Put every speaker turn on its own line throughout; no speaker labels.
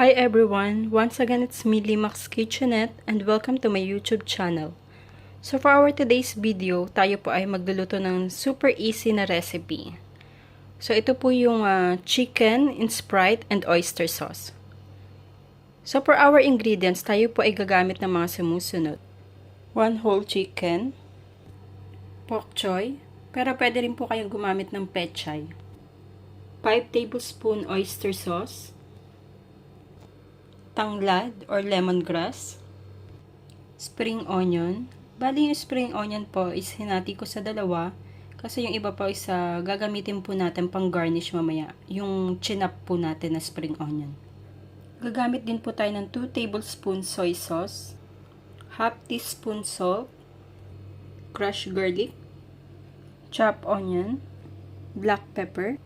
Hi everyone! Once again, it's me, Limax Kitchenette, and welcome to my YouTube channel. So for our today's video, tayo po ay magluluto ng super easy na recipe. So ito po yung chicken in Sprite and oyster sauce. So for our ingredients, tayo po ay gagamit ng mga sumusunod. 1 whole chicken, pork choy, pero pwede rin po kayong gumamit ng pechay. 5 tablespoon oyster sauce, tanglad or lemongrass, spring onion. Bali yung spring onion po is hinati ko sa dalawa kasi yung iba po is gagamitin po natin pang garnish mamaya, yung chinap po natin na spring onion. Gagamit din po tayo ng 2 tablespoons soy sauce, half teaspoon salt, crushed garlic, chopped onion, black pepper,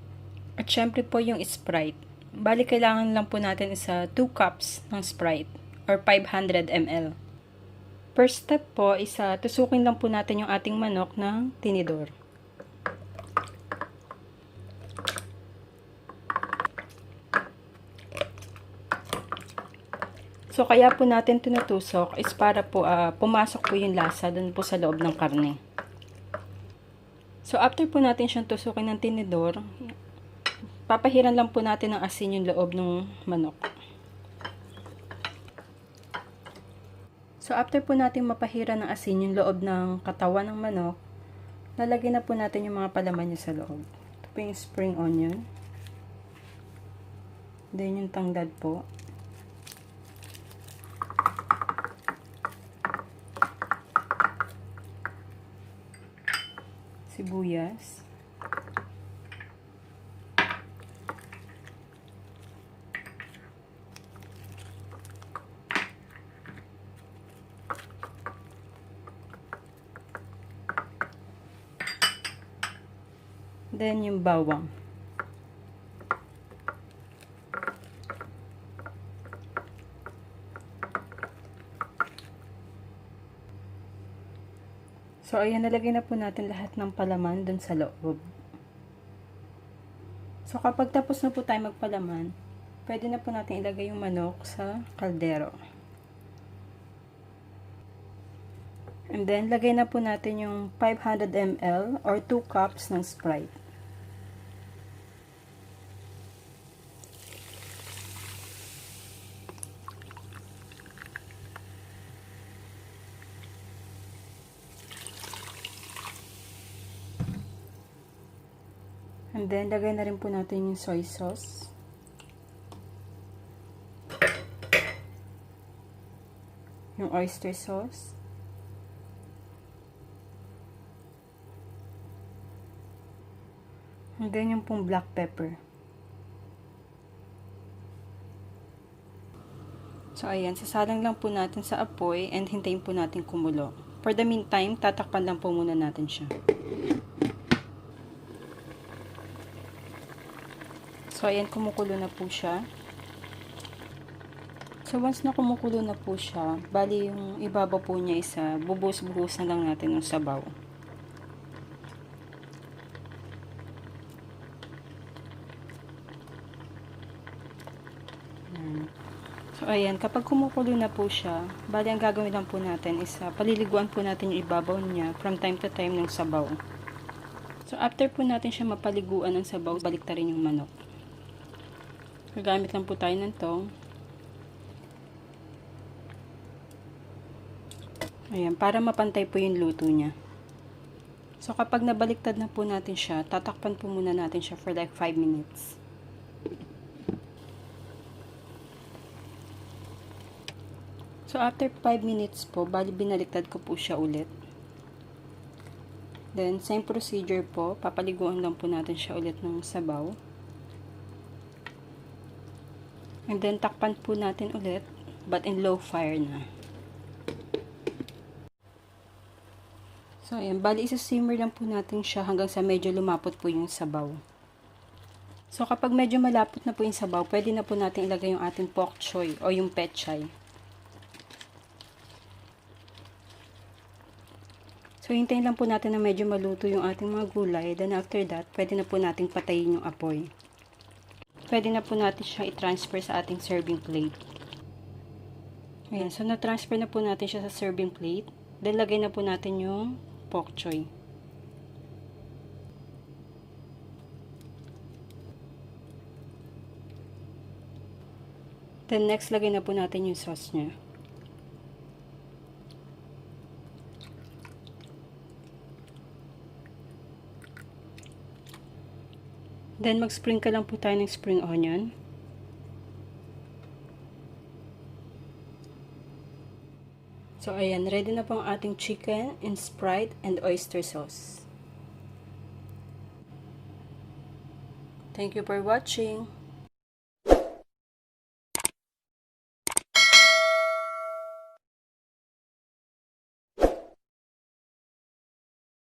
at syempre po yung Sprite. Bali, kailangan lang po natin is 2 cups ng Sprite or 500 ml. First step po is tusukin lang po natin yung ating manok ng tinidor. So, kaya po natin tinutusok is para po pumasok po yung lasa dun po sa loob ng karne. So, after po natin siyang tusukin ng tinidor, papahiran lang po natin ng asin yung loob ng manok. So, after po natin mapahiran ng asin yung loob ng katawan ng manok, lalagyan na po natin yung mga palaman niya sa loob. Ito po yung spring onion. Then yung tanglad po. Sibuyas. Then, yung bawang. So, ayan, nalagay na po natin lahat ng palaman dun sa loob. So, kapag tapos na po tayo magpalaman, pwede na po natin ilagay yung manok sa kaldero. And then, lagay na po natin yung 500 ml or 2 cups ng Sprite. And then, lagay na rin po natin yung soy sauce. Yung oyster sauce. And then, yung pong black pepper. So, ayan. Sasalang lang po natin sa apoy and hintayin po natin kumulo. For the meantime, tatakpan lang po muna natin siya. So, ayan, kumukulo na po siya. So, once na kumukulo na po siya, bali yung ibabaw po niya is bubuhos-buhos na lang natin ng sabaw. So, ayan, kapag kumukulo na po siya, bali ang gagawin lang po natin is paliliguan po natin yung ibabaw niya from time to time ng sabaw. So, after po natin siya mapaliguan ng sabaw, balik ta rin yung manok. Gagamit lang po tayo ng tong. Ayan, para mapantay po yung luto niya. So, kapag nabaliktad na po natin siya, tatakpan po muna natin siya for like 5 minutes. So, after 5 minutes po, bali binaliktad ko po siya ulit. Then, same procedure po, papaliguan lang po natin siya ulit ng sabaw. And then, takpan po natin ulit, but in low fire na. So, ayan, bali isa-simmer lang po natin siya hanggang sa medyo lumapot po yung sabaw. So, kapag medyo malapot na po yung sabaw, pwede na po natin ilagay yung ating pork choy o yung pechay. So, hintayin lang po natin na medyo maluto yung ating mga gulay. Then, after that, pwede na po natin patayin yung apoy. pwede na po natin siya i-transfer sa ating serving plate. Ayan, so na-transfer na po natin siya sa serving plate. Then, lagay na po natin yung bok choy. Then, next, lagay na po natin yung sauce niya. Then, mag-sprinkle lang po tayo ng spring onion. So, ayan, ready na po ang ating chicken in Sprite and Oyster sauce. Thank you for watching.